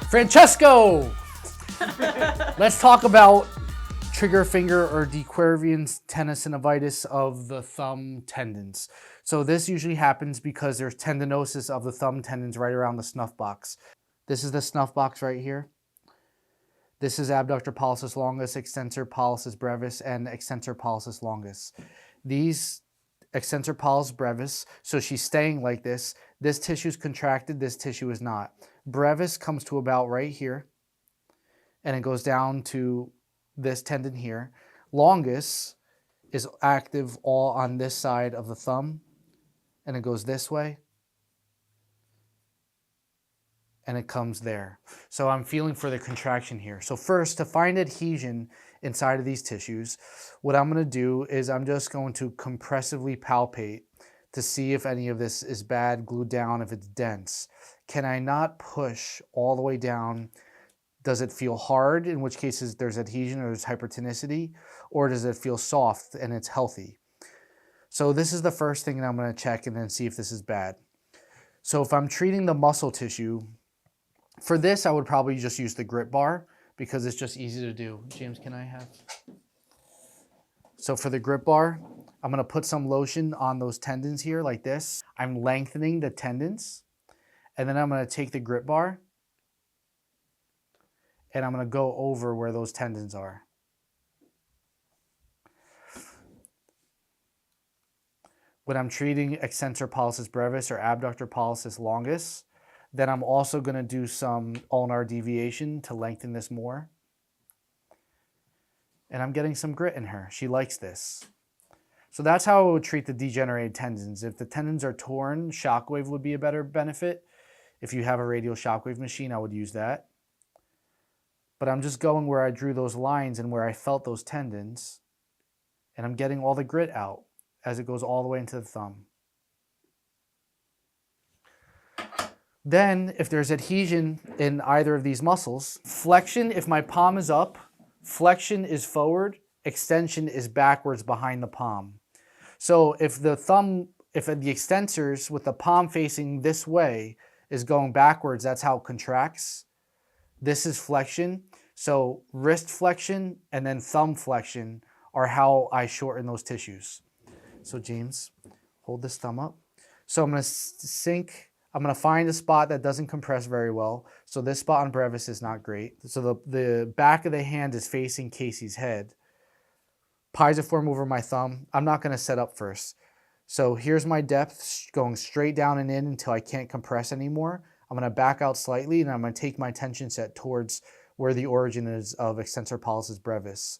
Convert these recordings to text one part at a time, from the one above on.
Francesco! Let's talk about trigger finger or de Quervain's tenosynovitis of the thumb tendons. So this usually happens because there's tendinosis of the thumb tendons right around the snuff box. This is the snuff box right here. This is abductor pollicis longus, extensor pollicis brevis, and extensor pollicis longus. These extensor pollicis brevis, so she's staying like this. This tissue is contracted, this tissue is not. Brevis comes to about right here, and it goes down to this tendon here. Longus is active all on this side of the thumb, and it goes this way, and it comes there. So I'm feeling for the contraction here. So first, to find adhesion inside of these tissues, what I'm going to do is I'm just going to compressively palpate to see if any of this is bad, glued down, if it's dense. Can I not push all the way down? Does it feel hard, in which cases there's adhesion or there's hypertonicity, or does it feel soft and it's healthy? So this is the first thing that I'm going to check and then see if this is bad. So if I'm treating the muscle tissue, for this I would probably just use the grip bar because it's just easy to do. James, can I have? So for the grip bar, I'm going to put some lotion on those tendons here like this. I'm lengthening the tendons, and then I'm going to take the grip bar and I'm going to go over where those tendons are. When I'm treating extensor pollicis brevis or abductor pollicis longus, then I'm also going to do some ulnar deviation to lengthen this more. And I'm getting some grit in her. She likes this. So that's how I would treat the degenerated tendons. If the tendons are torn, shockwave would be a better benefit. If you have a radial shockwave machine, I would use that. But I'm just going where I drew those lines and where I felt those tendons, and I'm getting all the grit out as it goes all the way into the thumb. Then, if there's adhesion in either of these muscles, flexion, if my palm is up, flexion is forward, extension is backwards behind the palm. So if the extensors with the palm facing this way is going backwards, that's how it contracts. This is flexion. So wrist flexion and then thumb flexion are how I shorten those tissues. So James, hold this thumb up. So I'm going to find a spot that doesn't compress very well. So this spot on brevis is not great. So the back of the hand is facing Casey's head. Pisiform over my thumb. I'm not going to set up first. So here's my depth going straight down and in until I can't compress anymore. I'm going to back out slightly and I'm going to take my tension set towards where the origin is of extensor pollicis brevis.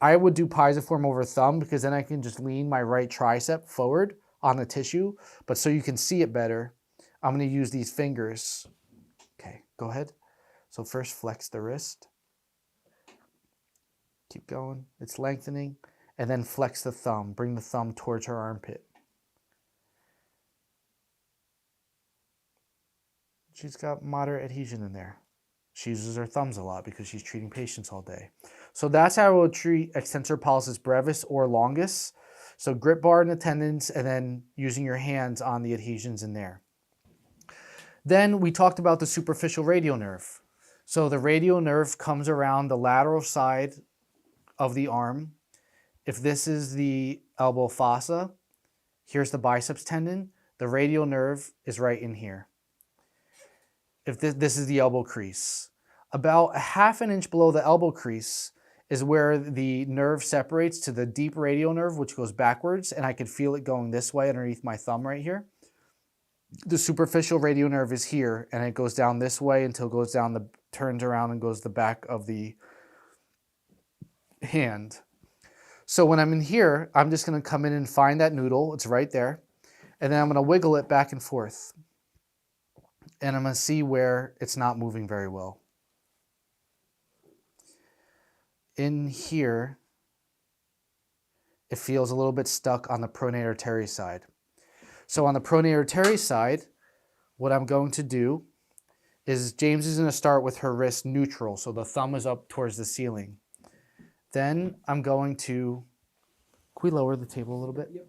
I would do pisiform over thumb because then I can just lean my right tricep forward on the tissue. But so you can see it better, I'm going to use these fingers. Okay, go ahead. So first flex the wrist. Keep going. It's lengthening. And then flex the thumb. Bring the thumb towards her armpit. She's got moderate adhesion in there. She uses her thumbs a lot because she's treating patients all day. So that's how I will treat extensor pollicis brevis or longus. So grip bar in the tendons and then using your hands on the adhesions in there. Then we talked about the superficial radial nerve. So the radial nerve comes around the lateral side of the arm. If this is the elbow fossa, here's the biceps tendon. The radial nerve is right in here. If this is the elbow crease. About a ½ an inch below the elbow crease is where the nerve separates to the deep radial nerve, which goes backwards, and I can feel it going this way underneath my thumb right here. The superficial radial nerve is here, and it goes down this way until it goes down, turns around and goes the back of the hand. So when I'm in here, I'm just going to come in and find that noodle. It's right there. And then I'm going to wiggle it back and forth. And I'm going to see where it's not moving very well. In here, it feels a little bit stuck on the pronator teres side. So on the pronator teres side, what I'm going to do is James is going to start with her wrist neutral, so the thumb is up towards the ceiling. Then I'm going to, can we lower the table a little bit? Yep.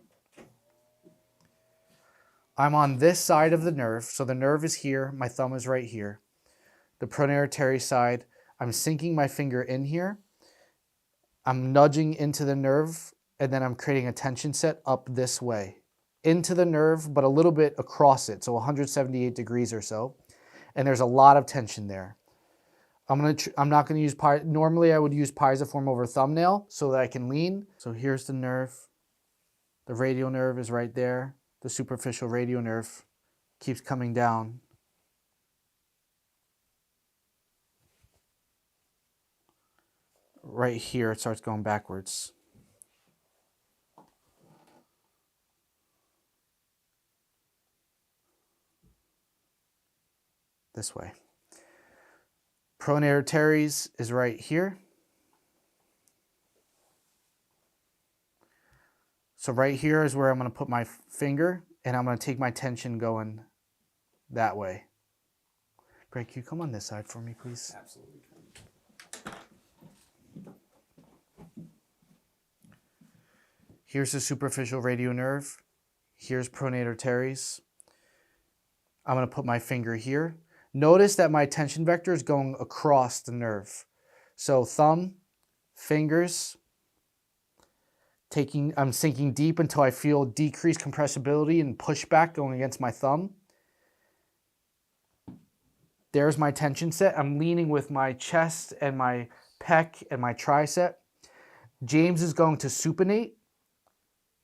I'm on this side of the nerve, so the nerve is here, my thumb is right here. the pronator teres side. I'm sinking my finger in here. I'm nudging into the nerve, and then I'm creating a tension set up this way. Into the nerve, but a little bit across it, so 178 degrees or so. And there's a lot of tension there. I'm not gonna use, normally I would use piezoform over thumbnail so that I can lean. So here's the nerve. The radial nerve is right there. The superficial radial nerve keeps coming down. Right here, it starts going backwards. This way. Pronator teres is right here. So right here is where I'm going to put my finger, and I'm going to take my tension going that way. Greg, can you come on this side for me, please? Absolutely. Here's the superficial radial nerve. Here's pronator teres. I'm going to put my finger here. Notice that my tension vector is going across the nerve. So fingers, I'm sinking deep until I feel decreased compressibility and pushback going against my thumb. There's my tension set. I'm leaning with my chest and my pec and my tricep. James is going to supinate.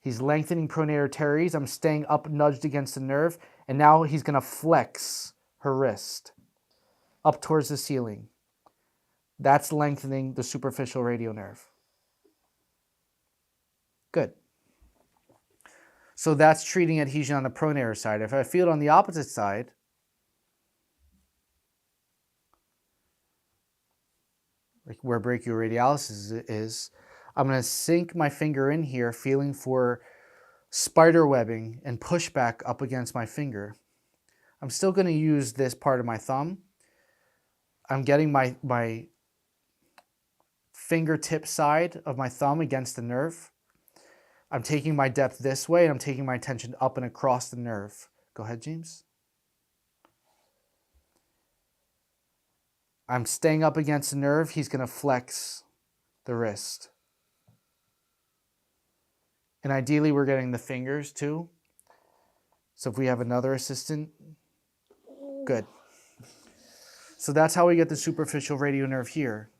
He's lengthening pronator teres. I'm staying up nudged against the nerve. And now he's going to flex her wrist up towards the ceiling. That's lengthening the superficial radial nerve. Good. So that's treating adhesion on the pronator side. If I feel it on the opposite side, like where brachioradialis is, I'm going to sink my finger in here, feeling for spider webbing and pushback up against my finger. I'm still going to use this part of my thumb. I'm getting my fingertip side of my thumb against the nerve. I'm taking my depth this way, and I'm taking my tension up and across the nerve. Go ahead, James. I'm staying up against the nerve. He's going to flex the wrist. And ideally, we're getting the fingers too. So if we have another assistant, good. So that's how we get the superficial radial nerve here.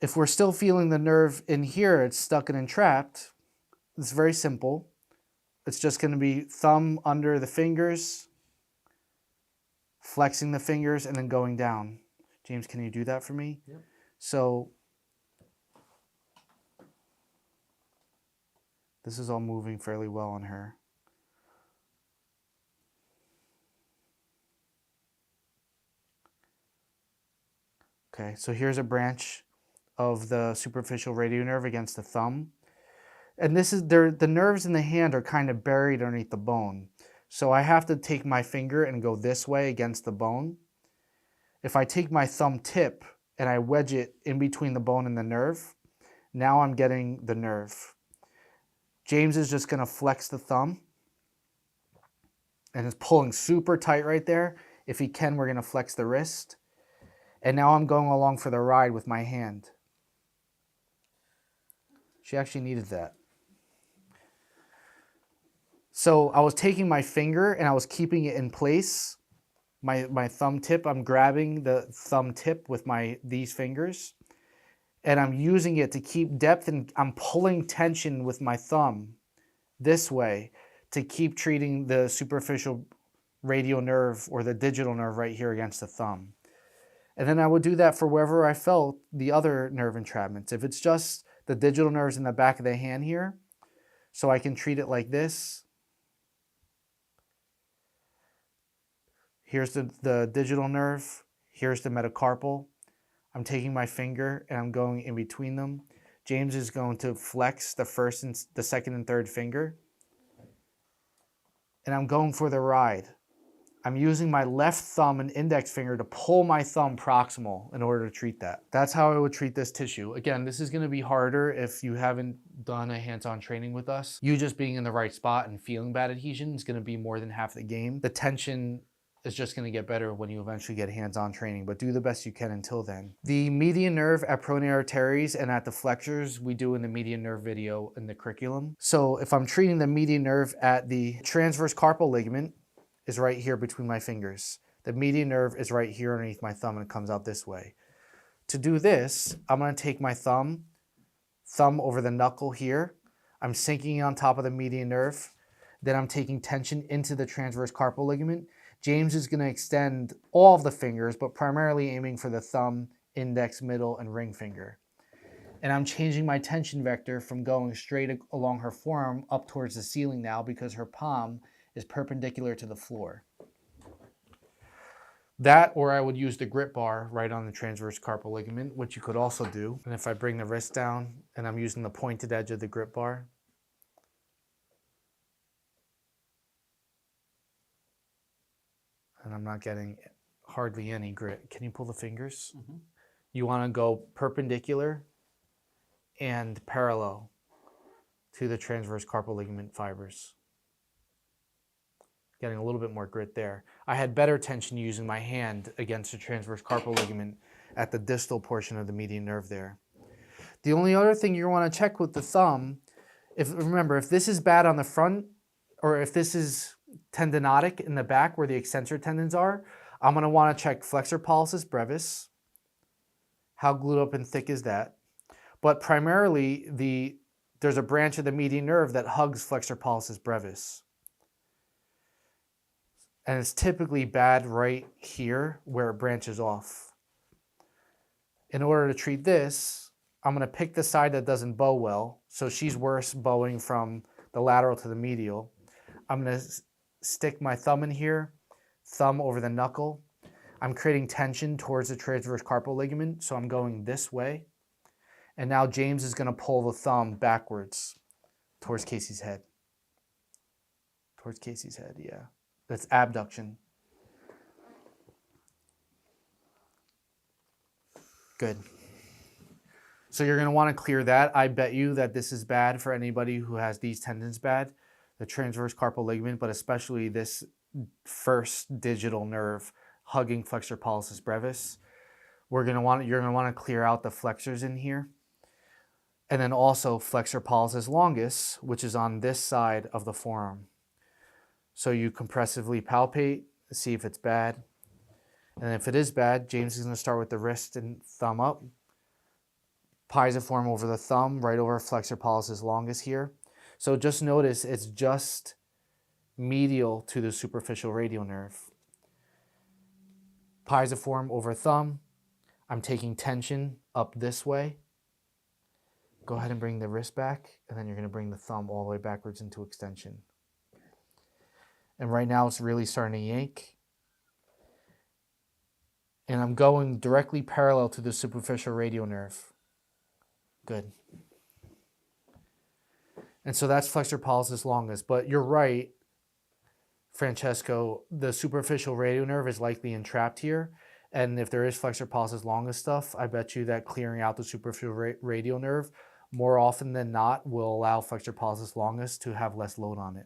If we're still feeling the nerve in here, it's stuck and entrapped, it's very simple. It's just going to be thumb under the fingers, flexing the fingers, and then going down. James, can you do that for me? Yep. So this is all moving fairly well on her. Okay, so here's a branch of the superficial radial nerve against the thumb. And this is the nerves in the hand are kind of buried underneath the bone. So I have to take my finger and go this way against the bone. If I take my thumb tip and I wedge it in between the bone and the nerve, now I'm getting the nerve. James is just going to flex the thumb and is pulling super tight right there. If he can, we're going to flex the wrist. And now I'm going along for the ride with my hand. She actually needed that. So I was taking my finger and I was keeping it in place. My thumb tip, I'm grabbing the thumb tip with these fingers. And I'm using it to keep depth, and I'm pulling tension with my thumb this way to keep treating the superficial radial nerve or the digital nerve right here against the thumb. And then I would do that for wherever I felt the other nerve entrapments. If it's just the digital nerves in the back of the hand here, so I can treat it like this. Here's the digital nerve. Here's the metacarpal. I'm taking my finger and I'm going in between them. James is going to flex the first and the second and third finger. And I'm going for the ride. I'm using my left thumb and index finger to pull my thumb proximal in order to treat that. That's how I would treat this tissue. Again, this is going to be harder if you haven't done a hands-on training with us. You just being in the right spot and feeling bad adhesion is going to be more than half the game. The tension is just going to get better when you eventually get hands-on training, but do the best you can until then. The median nerve at pronator arteries and at the flexors, we do in the median nerve video in the curriculum. So if I'm treating the median nerve at the transverse carpal ligament is right here between my fingers. The median nerve is right here underneath my thumb and it comes out this way. To do this, I'm going to take my thumb over the knuckle here. I'm sinking on top of the median nerve. Then I'm taking tension into the transverse carpal ligament. James is going to extend all of the fingers, but primarily aiming for the thumb, index, middle, and ring finger. And I'm changing my tension vector from going straight along her forearm up towards the ceiling now because her palm is perpendicular to the floor. That, or I would use the grip bar right on the transverse carpal ligament, which you could also do. And if I bring the wrist down and I'm using the pointed edge of the grip bar, and I'm not getting hardly any grit. Can you pull the fingers? Mm-hmm. You want to go perpendicular and parallel to the transverse carpal ligament fibers. Getting a little bit more grit there. I had better tension using my hand against the transverse carpal ligament at the distal portion of the median nerve there. The only other thing you want to check with the thumb, remember, if this is bad on the front, or if this is tendinotic in the back where the extensor tendons are, I'm going to want to check flexor pollicis brevis. How glued up and thick is that? But primarily, there's a branch of the median nerve that hugs flexor pollicis brevis. And it's typically bad right here where it branches off. In order to treat this, I'm going to pick the side that doesn't bow well. So she's worse bowing from the lateral to the medial. I'm going to stick my thumb in here, thumb over the knuckle. I'm creating tension towards the transverse carpal ligament, so I'm going this way. And now James is going to pull the thumb backwards towards Casey's head. Towards Casey's head, yeah. That's abduction. Good. So you're going to want to clear that. I bet you that this is bad for anybody who has these tendons bad, the transverse carpal ligament, but especially this first digital nerve hugging flexor pollicis brevis. You're going to want to clear out the flexors in here. And then also flexor pollicis longus, which is on this side of the forearm. So you compressively palpate, see if it's bad. And if it is bad, James is going to start with the wrist and thumb up. Pisiform over the thumb, right over flexor pollicis longus here. So just notice it's just medial to the superficial radial nerve. Pisiform over thumb. I'm taking tension up this way. Go ahead and bring the wrist back, and then you're going to bring the thumb all the way backwards into extension. And right now it's really starting to yank. And I'm going directly parallel to the superficial radial nerve. Good. And so that's flexor pollicis longus. But you're right, Francesco, the superficial radial nerve is likely entrapped here. And if there is flexor pollicis longus stuff, I bet you that clearing out the superficial radial nerve more often than not will allow flexor pollicis longus to have less load on it.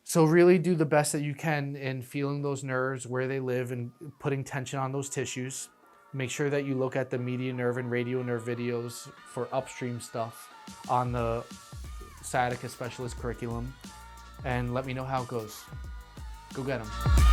So really do the best that you can in feeling those nerves, where they live, and putting tension on those tissues. Make sure that you look at the median nerve and radial nerve videos for upstream stuff on the sciatica specialist curriculum, and let me know how it goes. Go get them.